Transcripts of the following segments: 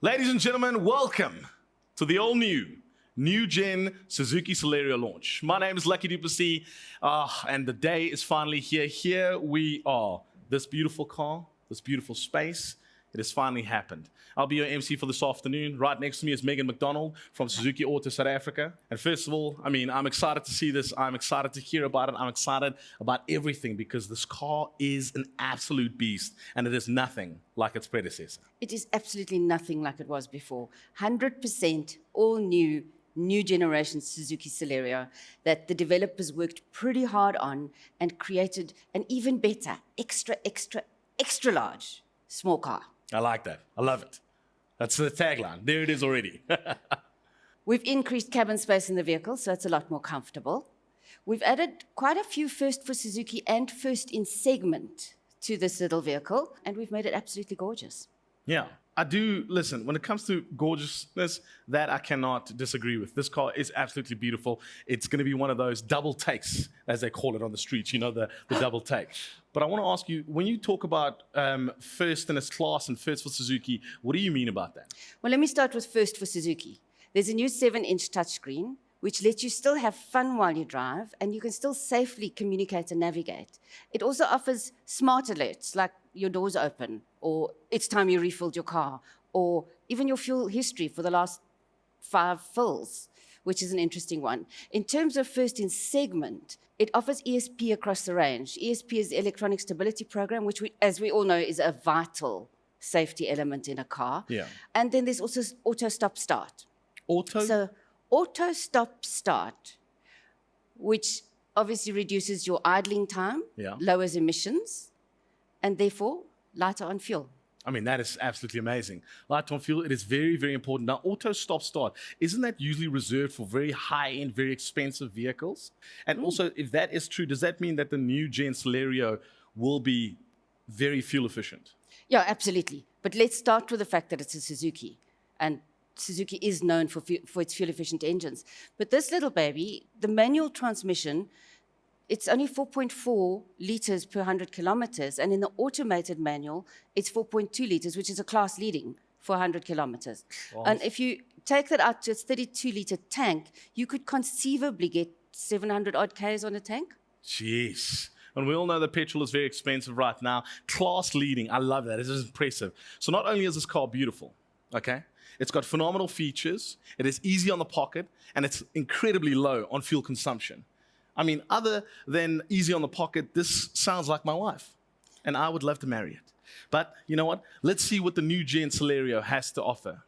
Ladies and gentlemen, welcome to the all-new gen Suzuki Celerio launch. My name is Lucky Duplessis, and the day is finally here. Here we are. This beautiful car, this beautiful space, it has finally happened. I'll be your MC for this afternoon. Right next to me is Megan McDonald from Suzuki Auto South Africa. And first of all, I'm excited to see this. I'm excited to hear about it. I'm excited about everything because this car is an absolute beast and it is nothing like its predecessor. It is absolutely nothing like it was before. 100% all new generation Suzuki Celerio that the developers worked pretty hard on and created an even better, extra large small car. I like that. I love it. That's the tagline. There it is already. We've increased cabin space in the vehicle, so it's a lot more comfortable. We've added quite a few first for Suzuki and first in segment to this little vehicle, and we've made it absolutely gorgeous. Yeah, I do. Listen, when it comes to gorgeousness, that I cannot disagree with. This car is absolutely beautiful. It's going to be one of those double takes, as they call it on the streets, the double take. But I want to ask you, when you talk about first in its class and first for Suzuki, what do you mean about that? Well, let me start with first for Suzuki. There's a new 7-inch touchscreen, which lets you still have fun while you drive, and you can still safely communicate and navigate. It also offers smart alerts, like your door's open, or it's time you refilled your car, or even your fuel history for the last 5 fills, which is an interesting one. In terms of first in segment, it offers ESP across the range. ESP is the Electronic Stability Program, which, as we all know, is a vital safety element in a car. Yeah. And then there's also auto stop start. So auto stop start, which obviously reduces your idling time, lowers emissions, and therefore lighter on fuel. That is absolutely amazing. Light on fuel, it is very, very important. Now, auto stop start, isn't that usually reserved for very high-end, very expensive vehicles? And also, if that is true, does that mean that the new gen Celerio will be very fuel efficient? Yeah, absolutely. But let's start with the fact that it's a Suzuki, and Suzuki is known for its fuel-efficient engines. But this little baby, the manual transmission, it's only 4.4 liters per 100 kilometers, and in the automated manual, it's 4.2 liters, which is a class leading for 100 kilometers. Wow. And if you take that out to a 32-liter tank, you could conceivably get 700 odd Ks on a tank. Jeez. And we all know that petrol is very expensive right now. Class leading, I love that. It is impressive. So not only is this car beautiful, okay? It's got phenomenal features, it is easy on the pocket, and it's incredibly low on fuel consumption. Other than easy on the pocket, this sounds like my wife, and I would love to marry it. But you know what? Let's see what the new gen Celerio has to offer.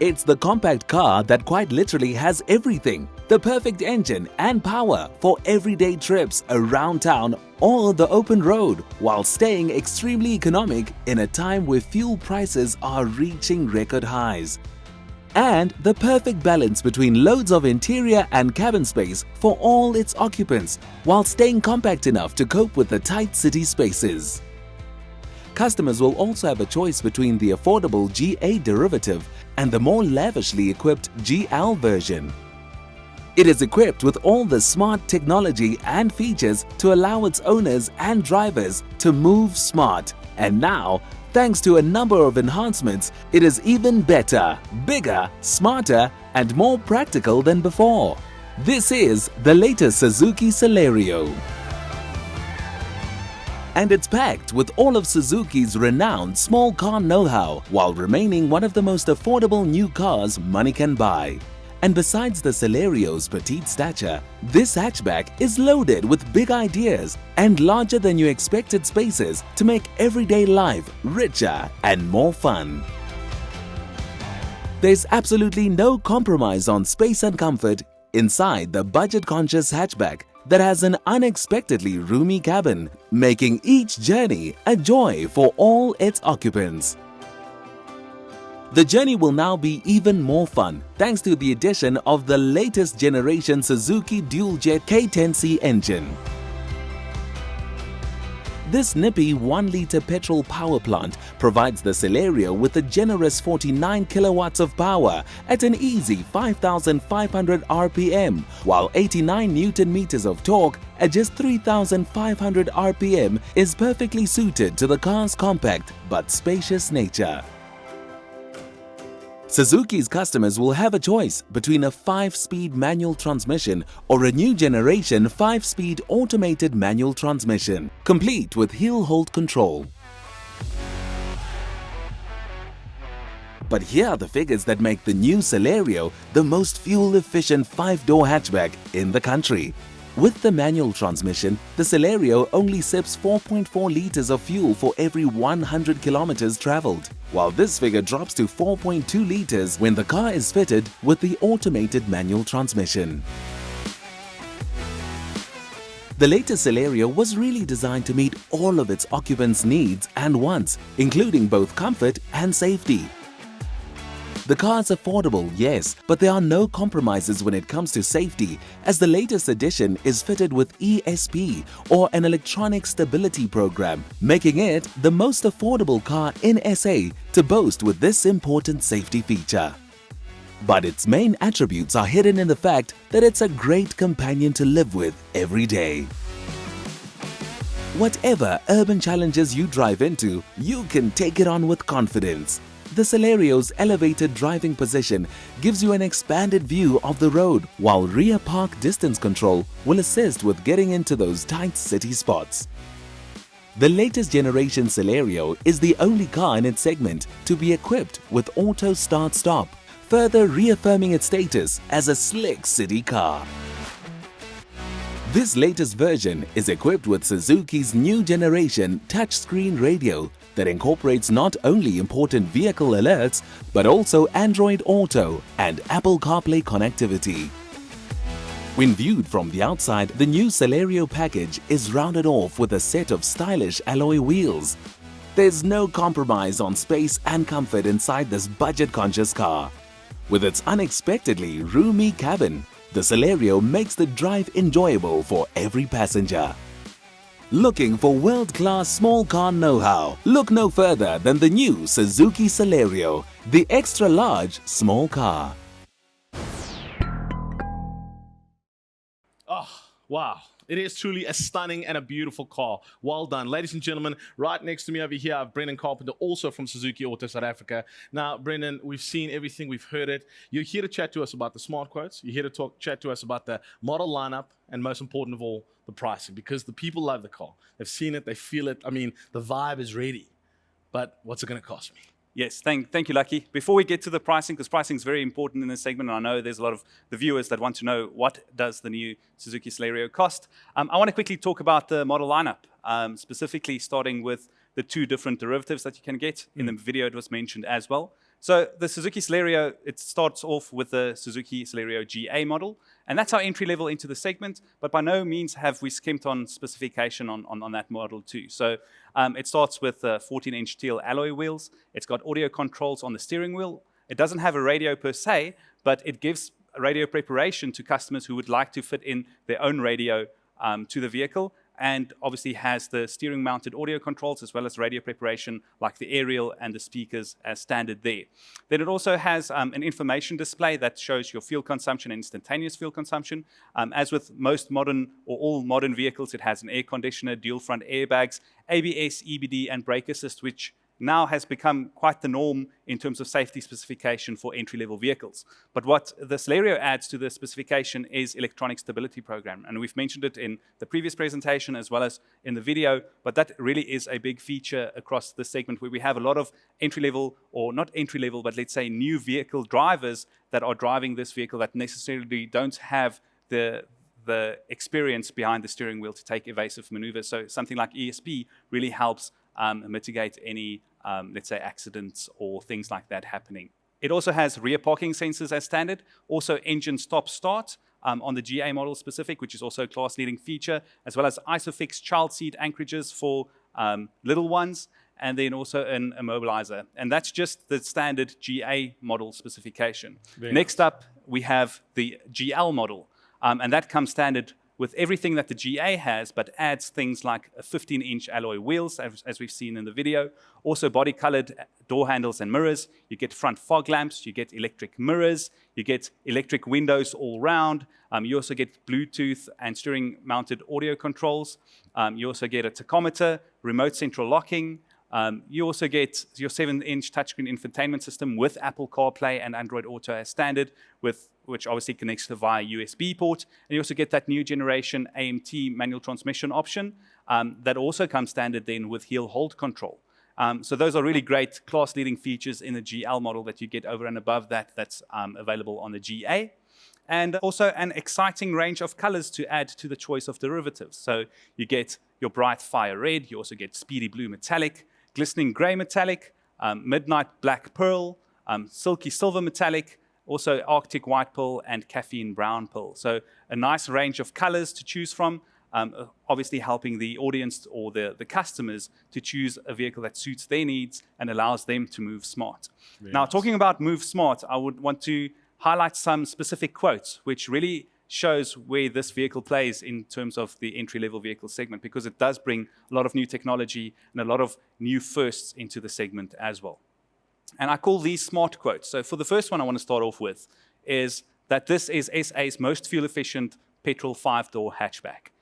It's the compact car that quite literally has everything. The perfect engine and power for everyday trips around town or the open road, while staying extremely economic in a time where fuel prices are reaching record highs. And the perfect balance between loads of interior and cabin space for all its occupants, while staying compact enough to cope with the tight city spaces. Customers will also have a choice between the affordable GA derivative and the more lavishly equipped GL version. It is equipped with all the smart technology and features to allow its owners and drivers to move smart. And now, thanks to a number of enhancements, it is even better, bigger, smarter, and more practical than before. This is the latest Suzuki Celerio. And it's packed with all of Suzuki's renowned small car know-how, while remaining one of the most affordable new cars money can buy. And besides the Celerio's petite stature, this hatchback is loaded with big ideas and larger than you expected spaces to make everyday life richer and more fun. There's absolutely no compromise on space and comfort inside the budget-conscious hatchback that has an unexpectedly roomy cabin, making each journey a joy for all its occupants. The journey will now be even more fun thanks to the addition of the latest generation Suzuki dual-jet K10C engine. This nippy 1-liter petrol power plant provides the Celerio with a generous 49 kilowatts of power at an easy 5,500 RPM, while 89 Newton meters of torque at just 3,500 RPM is perfectly suited to the car's compact but spacious nature. Suzuki's customers will have a choice between a 5-speed manual transmission or a new generation 5-speed automated manual transmission, complete with heel-hold control. But here are the figures that make the new Celerio the most fuel-efficient 5-door hatchback in the country. With the manual transmission, the Celerio only sips 4.4 liters of fuel for every 100 kilometers traveled, while this figure drops to 4.2 liters when the car is fitted with the automated manual transmission. The latest Celerio was really designed to meet all of its occupants' needs and wants, including both comfort and safety. The car is affordable, yes, but there are no compromises when it comes to safety, as the latest edition is fitted with ESP, or an electronic stability program, making it the most affordable car in SA to boast with this important safety feature. But its main attributes are hidden in the fact that it's a great companion to live with every day. Whatever urban challenges you drive into, you can take it on with confidence. The Celerio's elevated driving position gives you an expanded view of the road, while rear park distance control will assist with getting into those tight city spots. The latest generation Celerio is the only car in its segment to be equipped with auto start-stop, further reaffirming its status as a slick city car. This latest version is equipped with Suzuki's new generation touchscreen radio that incorporates not only important vehicle alerts but also Android Auto and Apple CarPlay connectivity. When viewed from the outside, the new Celerio package is rounded off with a set of stylish alloy wheels. There's no compromise on space and comfort inside this budget-conscious car. With its unexpectedly roomy cabin, the Celerio makes the drive enjoyable for every passenger. Looking for world-class small car know-how? Look no further than the new Suzuki Celerio, the extra-large small car. Oh, wow. It is truly a stunning and a beautiful car. Well done. Ladies and gentlemen, right next to me over here, I have Brendan Carpenter, also from Suzuki Auto South Africa. Now, Brendan, we've seen everything, we've heard it. You're here to chat to us about the smart quotes. You're here to chat to us about the model lineup, and most important of all, the pricing, because the people love the car. They've seen it, they feel it. I mean, the vibe is ready. But what's it going to cost me? Yes, thank you, Lucky. Before we get to the pricing, because pricing is very important in this segment, and I know there's a lot of the viewers that want to know what does the new Suzuki Celerio cost. I want to quickly talk about the model lineup, specifically starting with the 2 different derivatives that you can get. In the video, it was mentioned as well. So the Suzuki Celerio, it starts off with the Suzuki Celerio GA model, and that's our entry level into the segment, but by no means have we skimped on specification on that model too. So it starts with 14-inch steel alloy wheels. It's got audio controls on the steering wheel. It doesn't have a radio per se, but it gives radio preparation to customers who would like to fit in their own radio to the vehicle, and obviously has the steering mounted audio controls as well as radio preparation like the aerial and the speakers as standard there. Then it also has an information display that shows your fuel consumption and instantaneous fuel consumption. As with most modern or all modern vehicles, it has an air conditioner, dual front airbags, ABS, EBD and brake assist, which now has become quite the norm in terms of safety specification for entry-level vehicles. But what the Celerio adds to the specification is electronic stability program. And we've mentioned it in the previous presentation as well as in the video, but that really is a big feature across the segment where we have a lot of entry-level, or not entry-level, but let's say new vehicle drivers that are driving this vehicle that necessarily don't have the experience behind the steering wheel to take evasive maneuvers. So something like ESP really helps mitigate any, let's say, accidents or things like that happening. It also has rear parking sensors as standard, also engine stop-start on the GA model specific, which is also a class-leading feature, as well as ISOFIX child seat anchorages for little ones, and then also an immobilizer. And that's just the standard GA model specification. Next up, we have the GL model, and that comes standard with everything that the GA has, but adds things like a 15-inch alloy wheels, as we've seen in the video. Also body-colored door handles and mirrors. You get front fog lamps. You get electric mirrors. You get electric windows all round. You also get Bluetooth and steering-mounted audio controls. You also get a tachometer, remote central locking. You also get your 7-inch touchscreen infotainment system with Apple CarPlay and Android Auto as standard, which obviously connects via USB port. And you also get that new generation AMT manual transmission option that also comes standard then with heel hold control. So those are really great class-leading features in the GL model that you get over and above that's available on the GA. And also an exciting range of colors to add to the choice of derivatives. So you get your bright fire red, you also get speedy blue metallic, glistening gray metallic, midnight black pearl, silky silver metallic, also arctic white pearl and caffeine brown pearl. So a nice range of colors to choose from, obviously helping the audience or the customers to choose a vehicle that suits their needs and allows them to move smart. Now, talking about move smart, I would want to highlight some specific quotes, which really shows where this vehicle plays in terms of the entry-level vehicle segment, because it does bring a lot of new technology and a lot of new firsts into the segment as well. And I call these smart quotes. So for the first one I want to start off with is that this is SA's most fuel-efficient petrol 5-door hatchback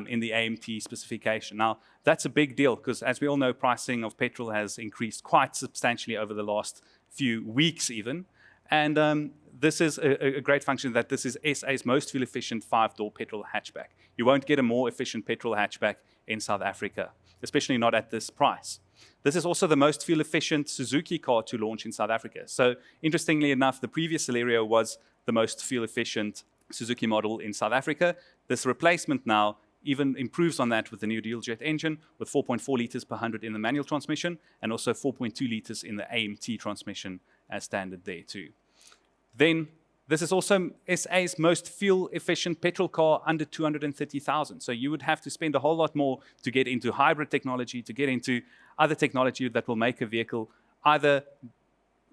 in the AMT specification. Now, that's a big deal because, as we all know, pricing of petrol has increased quite substantially over the last few weeks even. And this is a great function that this is SA's most fuel-efficient 5-door petrol hatchback. You won't get a more efficient petrol hatchback in South Africa, especially not at this price. This is also the most fuel-efficient Suzuki car to launch in South Africa. So interestingly enough, the previous Celerio was the most fuel-efficient Suzuki model in South Africa. This replacement now even improves on that with the new dual jet engine with 4.4 liters per 100 in the manual transmission and also 4.2 liters in the AMT transmission as standard there too. Then this is also SA's most fuel-efficient petrol car under 230,000. So you would have to spend a whole lot more to get into hybrid technology, to get into other technology that will make a vehicle either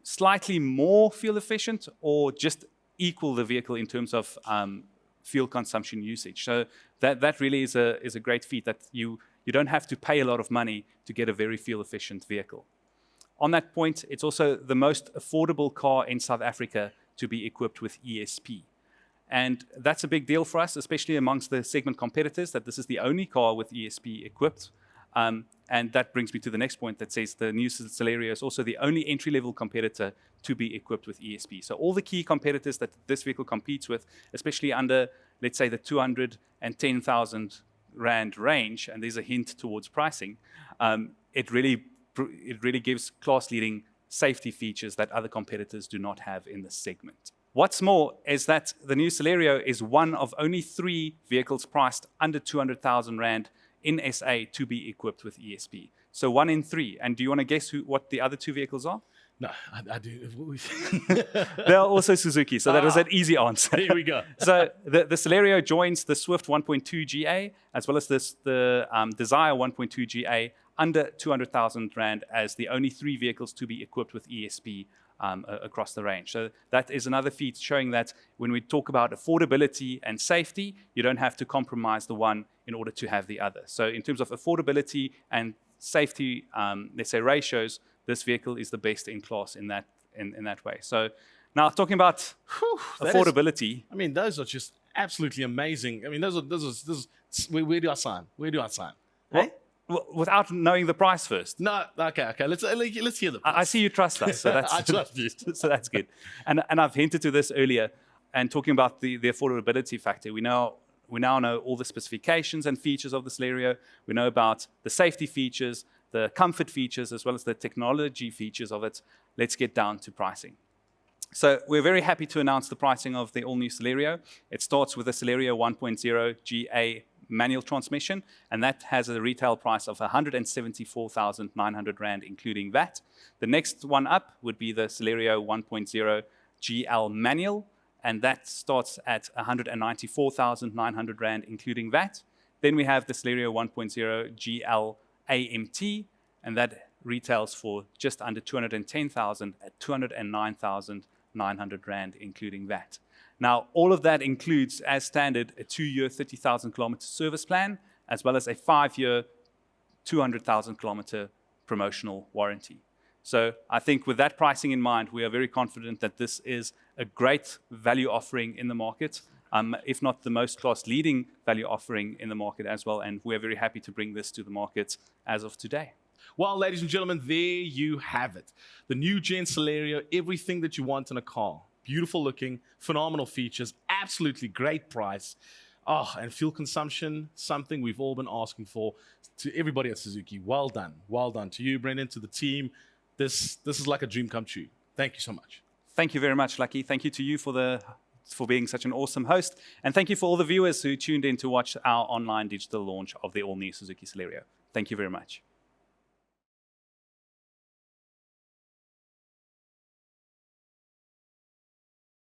slightly more fuel efficient or just equal the vehicle in terms of fuel consumption usage. So that really is a great feat that you don't have to pay a lot of money to get a very fuel-efficient vehicle. On that point, it's also the most affordable car in South Africa to be equipped with ESP. And that's a big deal for us, especially amongst the segment competitors, that this is the only car with ESP equipped. And that brings me to the next point that says the new Celerio is also the only entry-level competitor to be equipped with ESP. So all the key competitors that this vehicle competes with, especially under, let's say, the 210,000 Rand range, and there's a hint towards pricing, it really gives class-leading safety features that other competitors do not have in this segment. What's more is that the new Celerio is one of only 3 vehicles priced under 200,000 Rand in SA to be equipped with ESP. So 1 in 3. And do you want to guess what the other 2 vehicles are? No, I do. They're also Suzuki, so that was an easy answer. Here we go. So the Celerio joins the Swift 1.2 GA as well as the Desire 1.2 GA under 200,000 Rand as the only 3 vehicles to be equipped with ESP across the range. So that is another feat showing that when we talk about affordability and safety, you don't have to compromise the one in order to have the other. So in terms of affordability and safety, let's say ratios, this vehicle is the best in class in that way. So now talking about affordability. Those are just absolutely amazing. Those are where do I sign? Where do I sign? Well, without knowing the price first. No, okay. Let's hear the price. I see you trust us, so that's I trust you. So that's good. And I've hinted to this earlier, and talking about the affordability factor. We now know all the specifications and features of the Celerio. We know about the safety features, the comfort features, as well as the technology features of it. Let's get down to pricing. So we're very happy to announce the pricing of the all-new Celerio. It starts with the Celerio 1.0 GA manual transmission, and that has a retail price of 174,900 Rand, including VAT. The next one up would be the Celerio 1.0 GL manual, and that starts at 194,900 Rand, including VAT. Then we have the Celerio 1.0 GL AMT, and that retails for just under 210,000 at 209,900 Rand, including VAT. Now, all of that includes, as standard, a 2-year, 30,000 kilometer service plan, as well as a 5-year, 200,000 kilometer promotional warranty. So I think with that pricing in mind, we are very confident that this is a great value offering in the market, if not the most class-leading value offering in the market as well, and we're very happy to bring this to the market as of today. Well, ladies and gentlemen, there you have it. The new Gen Celerio, everything that you want in a car. Beautiful looking, phenomenal features, absolutely great price. Oh, and fuel consumption, something we've all been asking for. To everybody at Suzuki, well done. Well done to you, Brendan, to the team. This is like a dream come true. Thank you so much. Thank you very much, Lucky. Thank you to you for being such an awesome host. And thank you for all the viewers who tuned in to watch our online digital launch of the all-new Suzuki Celerio. Thank you very much.